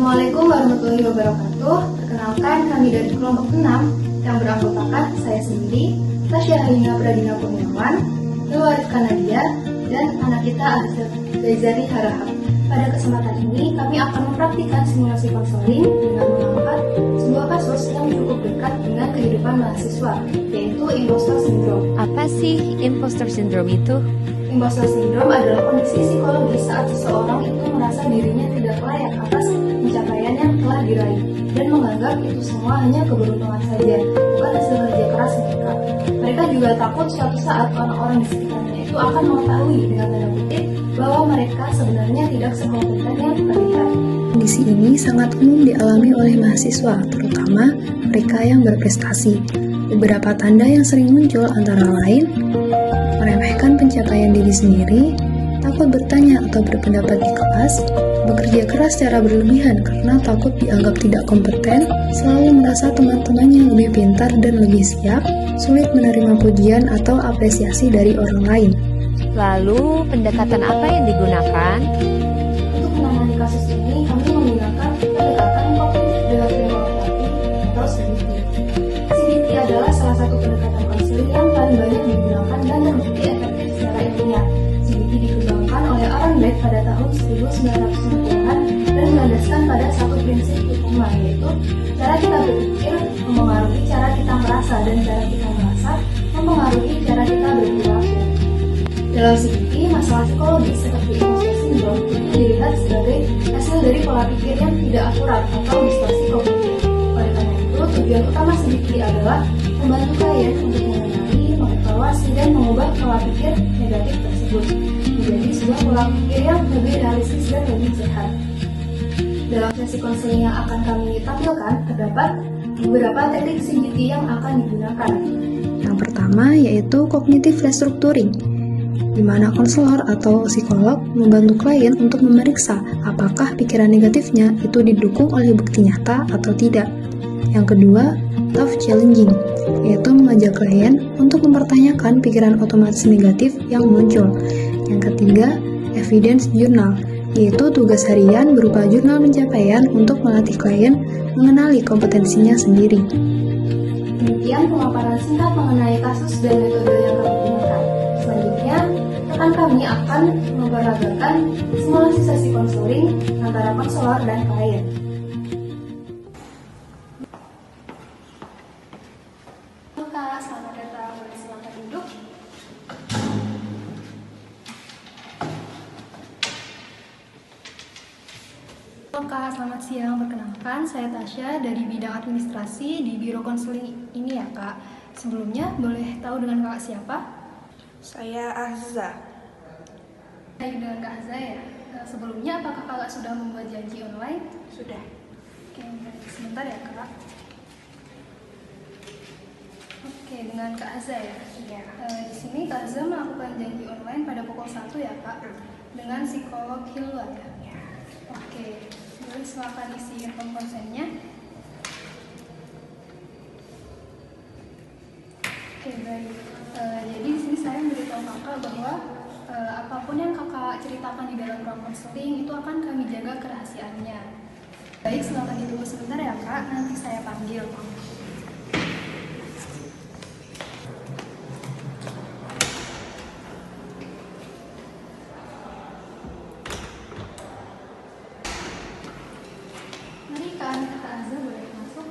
Assalamualaikum warahmatullahi wabarakatuh. Perkenalkan, kami dari kelompok 6 yang beranggotakan saya sendiri, Tasya Halina Pradina Kurniawan, Ilwarif Kanadia, dan anak kita Azari Harahap. Pada kesempatan ini, kami akan mempraktikkan simulasi konseling dengan mengangkat sebuah kasus yang cukup dekat dengan kehidupan mahasiswa, yaitu imposter syndrome. Apa sih imposter syndrome itu? Imposter syndrome adalah kondisi psikologis saat seseorang itu merasa dirinya tidak layak atas pencapaian yang telah diraih dan menganggap itu semua hanya keberuntungan saja, bukan hasil kerja keras mereka. Mereka juga takut suatu saat orang-orang di sekitarnya itu akan mengetahui dengan tanda kutip bahwa mereka sebenarnya tidak sekompeten yang terlihat. Kondisi ini sangat umum dialami oleh mahasiswa, terutama mereka yang berprestasi. Beberapa tanda yang sering muncul antara lain meremehkan pencapaian diri sendiri, takut bertanya atau berpendapat di kelas, bekerja keras secara berlebihan karena takut dianggap tidak kompeten, selalu merasa teman-temannya lebih pintar dan lebih siap, sulit menerima pujian atau apresiasi dari orang lain. Lalu, pendekatan apa yang digunakan? Untuk menangani kasus ini, kami menggunakan pendekatan kognitif behavioral therapy atau CBT. CBT adalah salah satu pendekatan konseling yang paling banyak digunakan dan terbukti efektif secara ilmiah. CBT dikembangkan oleh Aaron Beck pada tahun 1990-an dan melandaskan pada satu prinsip utama, yaitu cara kita berpikir mempengaruhi cara kita merasa dan cara kita merasa mempengaruhi cara kita berperilaku. Dalam CBT, masalah psikologis seperti imposter syndrome dilihat sebagai hasil dari pola pikir yang tidak akurat atau distorsi kognitif. Oleh karena itu, tujuan utama CBT adalah membantu klien untuk mengenali, mengevaluasi, dan mengubah pola pikir negatif tersebut menjadi sebuah pola pikir yang lebih realistis dan lebih sehat. Dalam sesi konseling yang akan kami tampilkan, terdapat beberapa teknik CBT yang akan digunakan. Yang pertama yaitu cognitive restructuring, di mana konselor atau psikolog membantu klien untuk memeriksa apakah pikiran negatifnya itu didukung oleh bukti nyata atau tidak. Yang kedua, tough challenging, yaitu mengajak klien untuk mempertanyakan pikiran otomatis negatif yang muncul. Yang ketiga, evidence journal, yaitu tugas harian berupa jurnal pencapaian untuk melatih klien mengenali kompetensinya sendiri. Demikian pemaparan singkat mengenai kasus dan metode yang kami gunakan. Selanjutnya, rekan kami akan memperagakan simulasi sesi konseling antara konselor dan klien. Halo Kak, selamat datang. Boleh silakan duduk. Halo Kak, selamat siang. Perkenalkan, saya Tasya dari bidang administrasi di Biro Konseling ini ya Kak. Sebelumnya, boleh tahu dengan Kakak siapa? Saya Azza. Baik, dengan Kak Azza ya. Sebelumnya, apakah Kakak sudah membuat janji online? Sudah. Oke, baik. Sebentar ya Kak. Oke, dengan Kak Azza ya. Iya. Di sini Kak Azza melakukan janji online pada pukul 1 ya Kak, dengan psikolog Hilwa ya. Ya. Oke, boleh silakan isi form konsennya. Oke, baik. Jadi di sini saya memberitahu Kakak bahwa apapun yang Kakak ceritakan di dalam ruang konseling itu akan kami jaga kerahasiaannya. Baik, silakan ditunggu sebentar ya Kak, nanti saya panggil. Mari Kak Azza boleh masuk.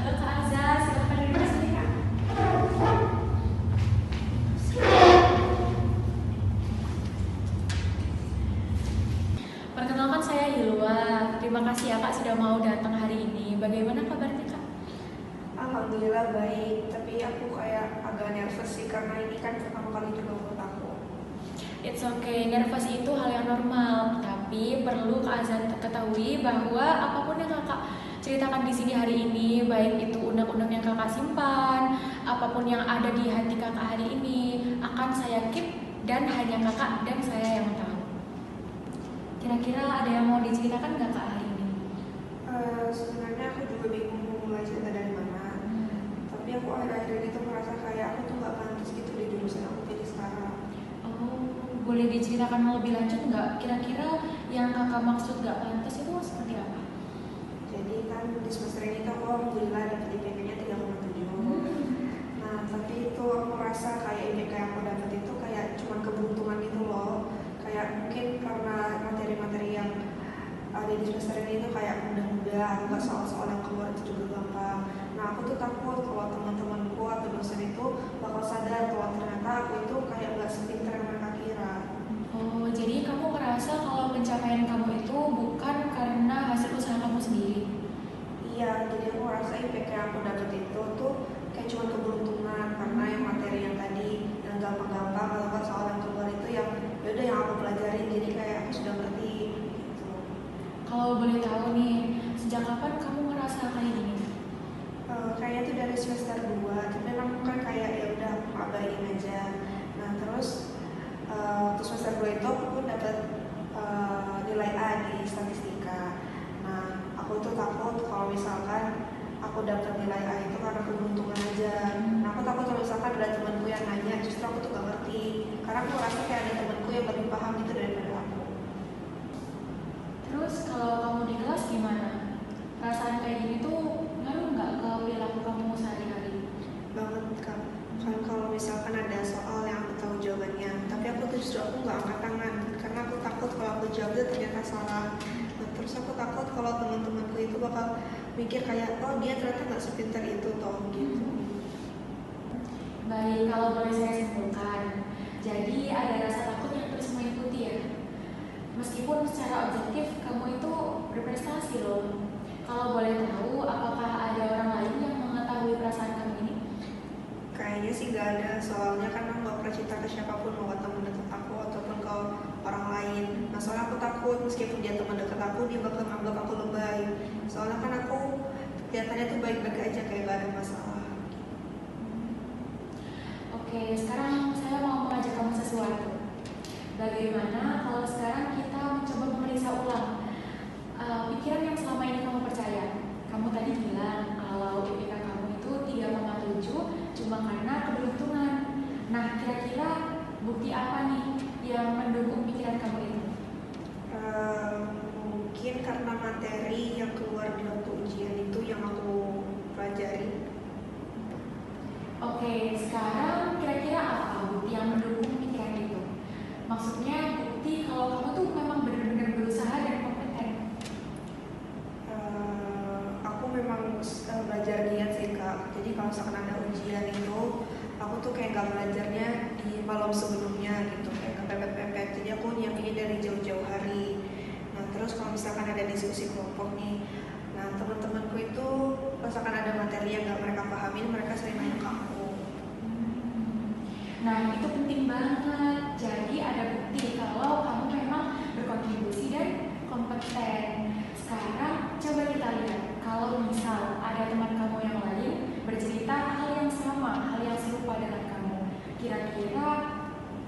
Halo Kak Azza, silakan duduk sini Kak. Perkenalkan saya Hilwa. Terima kasih ya Kak sudah mau datang hari ini. Bagaimana kabarnya Kak? Alhamdulillah baik, tapi aku kayak agak nervous sih karena ini kan pertama kali juga buat aku. It's okay, nervous itu hal yang normal. Tapi perlu Kak Azza ketahui bahwa apapun yang Kakak ceritakan di sini hari ini, baik itu unek-unek yang Kakak simpan, apapun yang ada di hati Kakak hari ini, akan saya keep dan hanya Kakak dan saya yang tahu. Kira-kira ada yang mau diceritakan nggak Kak hari ini? Sebenarnya aku juga bingung mau mulai cerita dari mana. Tapi aku akhir-akhir ini tuh merasa kayak aku tuh gak pantas gitu di jurusan aku pilih sekarang. Oh, boleh diceritakan lebih lanjut nggak? Kira-kira yang kakak maksud nggak pantas itu seperti apa? Jadi kan di semester ini tuh aku alhamdulillah dapet IPK-nya 3,7. Nah tapi itu aku rasa kayak IPK yang aku dapet itu kayak cuma keberuntungan gitu loh. Kayak mungkin karena materi-materi yang ada di semester ini tuh kayak mudah-mudah, nggak soal-soal yang keluar itu juga gampang. Nah aku tuh takut kalau teman-temanku atau dosen itu bakal sadar kalau ternyata aku itu kayak nggak sepintar yang mereka kira. Oh, jadi kamu ngerasa kalau pencapaian kamu itu bukan karena hasil usaha kamu sendiri? Iya, jadi aku rasa IPK yang aku dapet itu tuh kayak cuma keberuntungan karena yang materi yang tadi yang gampang-gampang atau kan soal yang keluar itu yang yaudah yang aku pelajarin jadi kayak aku sudah ngerti gitu. Kalau boleh tahu nih, sejak kapan kamu ngerasa kayak gini? Kayaknya tuh dari semester 2, tapi memang kan kayak ya udah aku abain aja. Nah terus waktu semester 2 itu aku pun dapat nilai A di statistika. Nah aku tuh takut kalau misalkan aku dapat nilai A itu karena keberuntungan aja. Nah aku takut kalau misalkan ada temanku yang nanya, justru aku tuh gak ngerti karena aku merasa kayak ada temanku yang lebih paham gitu daripada aku. Terus kalau kamu di kelas gimana? Perasaan kayak gini tuh ngaruh nggak ke perilaku kamu sehari-hari? Banget kan kalau misalkan ada soal yang aku tahu jawabannya tapi aku tuh justru aku nggak angkat tangan karena aku takut kalau aku jawabnya ternyata salah. Nah, terus aku takut kalau teman-temanku itu bakal mikir kayak oh dia ternyata nggak sepintar itu toh gitu. Baik, kalau boleh saya simpulkan, jadi ada rasa takut yang terus mengikuti ya. Meskipun secara objektif kamu itu berprestasi loh. Kalau boleh tahu, apakah ada orang lain yang mengetahui perasaan kamu ini? Kayaknya sih gak ada, soalnya kan aku gak pernah cerita ke siapapun, mau ke teman dekat aku ataupun ke orang lain. Nah soalnya aku takut meskipun dia teman dekat aku, dia bakal nganggap aku lebay. Soalnya kan aku kelihatannya tuh baik-baik aja, kayak gak ada masalah. Oke, sekarang saya mau mengajak kamu sesuatu. Bagaimana kalau sekarang kita mencoba memeriksa ulang pikiran yang selama ini kamu percaya? Kamu tadi bilang kalau IPK kamu itu 3,7 cuma karena keberuntungan. Nah, kira-kira bukti apa nih yang mendukung pikiran kamu itu? Mungkin karena materi yang keluar di waktu ujian itu yang aku pelajari. Oke, sekarang kira-kira apa bukti yang mendukung pikiran itu? Maksudnya bukti kalau kamu tuh memang benar-benar berusaha dan kompeten. Aku memang belajar giat sih kak. Jadi kalau misalkan ada ujian itu, aku tuh kayak gak belajarnya di malam sebelumnya gitu, kayak kepepet-pepet. Jadi aku nyiapinnya dari jauh-jauh hari. Nah terus kalau misalkan ada diskusi kelompok nih, nah teman-temanku itu misalkan ada materi yang gak mereka pahamin, mereka sering nanya ke aku. Nah, itu penting banget. Jadi ada bukti kalau kamu memang berkontribusi dan kompeten. Sekarang coba kita lihat, kalau misal ada teman kamu yang lain bercerita hal yang sama, hal yang serupa dengan kamu, kira-kira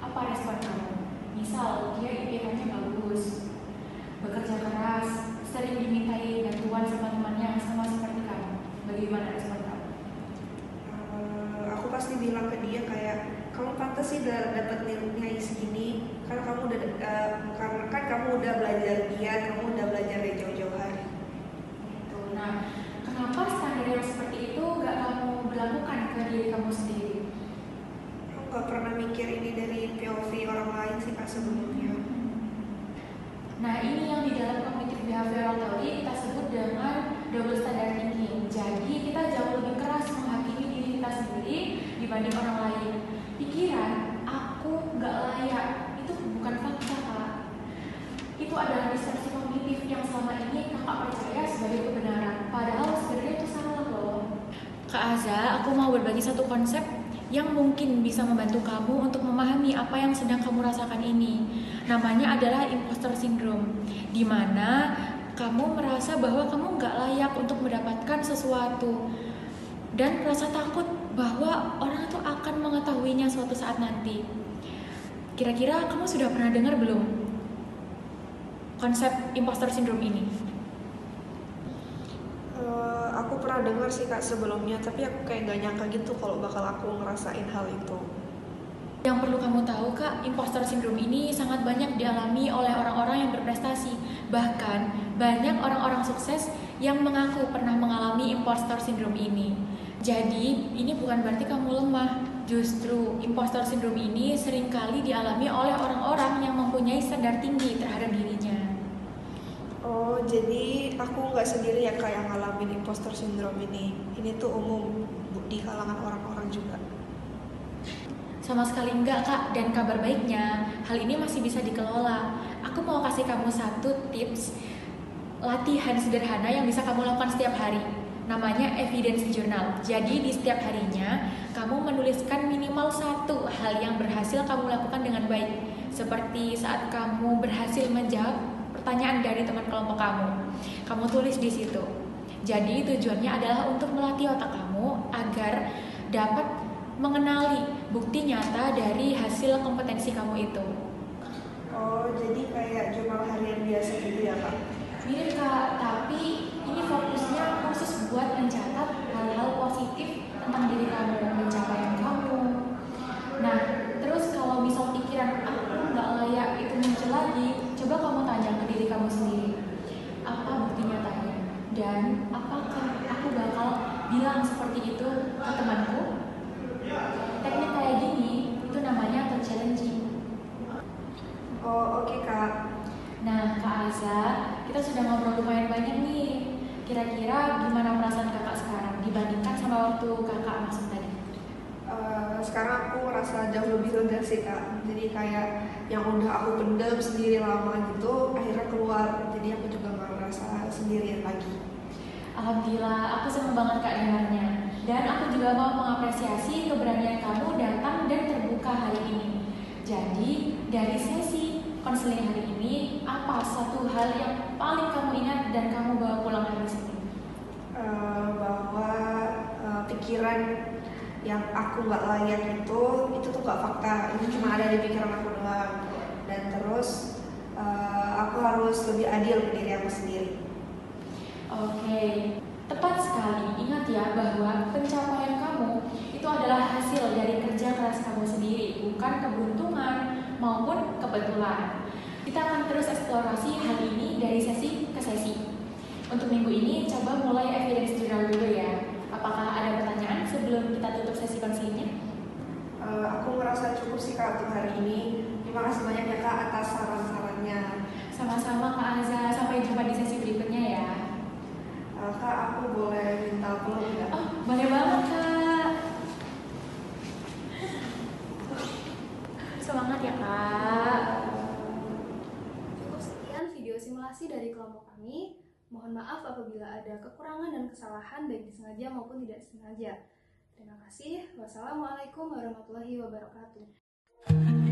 apa respon kamu? Misal dia IPK-nya bagus, bekerja keras, sering dimintai bantuan sama temannya yang sama seperti kamu. Bagaimana respon kamu? Aku pasti bilang ke dia kayak kamu pantas sih dapat nilai segini karena kamu udah karena kan kamu udah belajar giat, kamu udah belajar dari jauh-jauh hari. Gitu. Nah, kenapa standar yang seperti itu gak kamu berlakukan ke diri kamu sendiri? Aku nggak pernah mikir ini dari POV orang lain sih kak sebelumnya. Nah, ini yang di dalam cognitive behavioral theory kita sebut dengan double standard thinking. Jadi kita jauh lebih keras menghakimi diri kita sendiri dibanding orang lain. Pikiran aku nggak layak itu bukan fakta kak. Itu adalah distorsi kognitif yang selama ini kakak percaya sebagai kebenaran. Padahal sebenarnya itu salah loh. Kak Aza, aku mau berbagi satu konsep yang mungkin bisa membantu kamu untuk memahami apa yang sedang kamu rasakan ini. Namanya adalah imposter syndrome, di mana kamu merasa bahwa kamu nggak layak untuk mendapatkan sesuatu dan merasa takut bahwa orang itu akan mengetahuinya suatu saat nanti. Kira-kira kamu sudah pernah dengar belum konsep imposter syndrome ini? Aku pernah dengar sih kak sebelumnya, tapi aku kayak gak nyangka gitu kalau bakal aku ngerasain hal itu. Yang perlu kamu tahu Kak, imposter syndrome ini sangat banyak dialami oleh orang-orang yang berprestasi. Bahkan banyak orang-orang sukses yang mengaku pernah mengalami imposter syndrome ini. Jadi ini bukan berarti kamu lemah. Justru imposter syndrome ini seringkali dialami oleh orang-orang yang mempunyai standar tinggi terhadap dirinya. Oh, jadi aku nggak sendiri ya Kak yang ngalamin imposter syndrome ini. Ini tuh umum di kalangan orang-orang juga. Sama sekali enggak Kak, dan kabar baiknya hal ini masih bisa dikelola. Aku mau kasih kamu satu tips latihan sederhana yang bisa kamu lakukan setiap hari. Namanya evidence journal. Jadi di setiap harinya kamu menuliskan minimal satu hal yang berhasil kamu lakukan dengan baik. Seperti saat kamu berhasil menjawab pertanyaan dari teman kelompok kamu. Kamu tulis di situ. Jadi tujuannya adalah untuk melatih otak kamu agar dapat mengenali bukti nyata dari hasil kompetensi kamu itu. Oh, jadi kayak jurnal harian biasa gitu ya Kak? Mirip Kak, tapi ini fokusnya khusus buat mencatat hal-hal positif tentang diri kamu, pencapaian kamu. Nah, terus kalau misal pikiran aku nggak layak itu muncul lagi, coba kamu tanya ke diri kamu sendiri, apa bukti nyatanya? Dan apakah aku bakal bilang seperti itu ke temanku? Teknik kayak gini itu namanya auto challenging. Oh, oke Kak. Nah, Kak Aza, kita sudah ngobrol lumayan banyak nih. Kira-kira gimana perasaan kakak sekarang dibandingkan sama waktu kakak masuk tadi? Sekarang aku merasa jauh lebih lega sih Kak. Jadi kayak yang udah aku pendam sendiri lama gitu, akhirnya keluar. Jadi aku juga nggak merasa sendirian lagi. Alhamdulillah, aku senang banget Kak dengarnya. Dan aku juga mau mengapresiasi keberanian kamu datang dan terbuka hari ini. Jadi, dari sesi konseling hari ini, apa satu hal yang paling kamu ingat dan kamu bawa pulang hari ini? Bahwa pikiran yang aku nggak layak itu tuh nggak fakta. Itu cuma ada di pikiran aku doang. Dan terus aku harus lebih adil ke diri aku sendiri. Oke, tepat sekali. Ingat ya bahwa pencapaian kamu itu adalah hasil dari kerja keras kamu sendiri, bukan keberuntungan maupun kebetulan. Kita akan terus eksplorasi hal ini dari sesi ke sesi. Untuk minggu ini, coba mulai evidence journal dulu ya. Apakah ada pertanyaan sebelum kita tutup sesi konselingnya? Aku merasa cukup sih Kak untuk hari ini. Terima kasih banyak ya Kak atas saran-sarannya. Sama-sama Kak Aza, sampai jumpa di sesi berikutnya ya. Kak, aku boleh minta peluk nggak? Oh, boleh banget Kak. Semangat ya Kak. Cukup sekian video simulasi dari kelompok kami. Mohon maaf apabila ada kekurangan dan kesalahan baik disengaja maupun tidak sengaja. Terima kasih. Wassalamualaikum warahmatullahi wabarakatuh.